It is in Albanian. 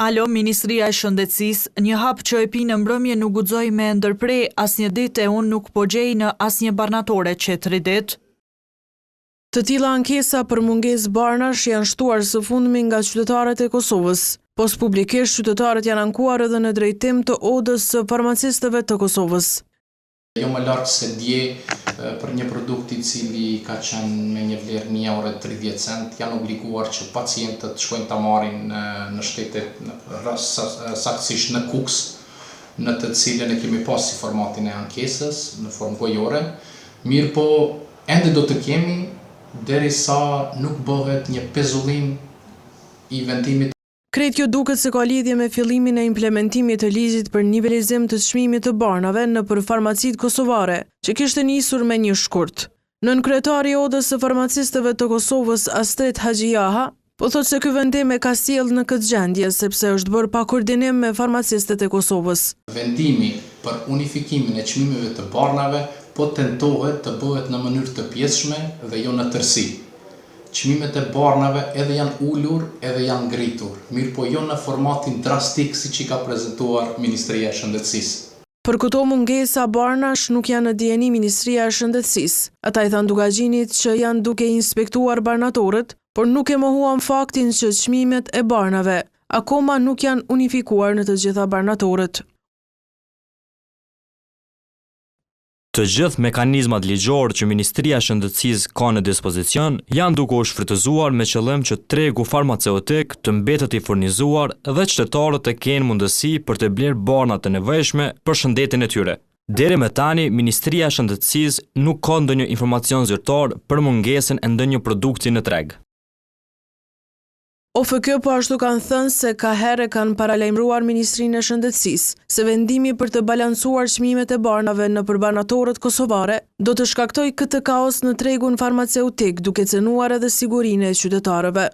Alo, Ministria e Shëndetësisë, një hap që e pi në mbrëmje nuk guxoi me ndërprej asnjë ditë e unë nuk po gjej në asnjë barnatore që 3 ditë. Të tilla ankesa për mungesë barnash janë shtuar së fundmi nga qytetarët e Kosovës. Post publikisht, qytetarët janë ankuar edhe në drejtim të odës së farmacistëve të Kosovës. Jo më larg se dje për një produkt i cili ka qenë me një vlerë €1.30 janë obliguar që pacientët shkojnë ta marrin në shtetet, saktësisht në Kuks, në të cilën e kemi pas si formatin e ankesës në formë gojore. Mirë po, ende do të kemi derisa nuk bëhet një pezullim i vendimit. Krejt kjo duket se ka lidhje me fillimin e implementimit të ligjit për nivelizim të çmimit të barnave nëpër farmacitë kosovare, që kishte nisur me një shkurt. Nënkryetari i odës së farmacistëve të Kosovës, Astrid Haxhijaha, po thotë se ky vendim e ka sjellë në këtë gjendje sepse është bërë pa koordinim me farmacistët e Kosovës. Vendimi për unifikimin e çmimeve të barnave po tentohet të bëhet në mënyrë të pjesshme dhe jo në tërësi. Çmimet e barnave edhe janë ulur, edhe janë ngritur, mirë po jo në formatin drastik siç i ka prezantuar Ministria e Shëndetësisë. Për këto mungesa barnash nuk janë në dijeni Ministria e Shëndetësisë. Ata i thanë Dugaxhinit që janë duke inspektuar barnatorët, por nuk e mohuan faktin që çmimet e barnave akoma nuk janë unifikuar në të gjitha barnatorët. Të gjithë mekanizmat ligjor që Ministria e Shëndetësisë ka në dispozicion janë duke u shfrytëzuar me qëllim që tregu farmaceutik të mbetet i furnizuar dhe qytetarët të kenë mundësi për të blerë barna të nevojshme për shëndetin e tyre. Deri më tani, Ministria e Shëndetësisë nuk ka ndonjë informacion zyrtar për mungesën e ndonjë produkti në treg. OFK po ashtu kanë thënë se ka herë kanë paralajmëruar Ministrinë e Shëndetësisë se vendimi për të balancuar çmimet e barnave nëpër barnatorët kosovare do të shkaktojë këtë kaos në tregun farmaceutik, duke cënuar edhe sigurinë e qytetarëve.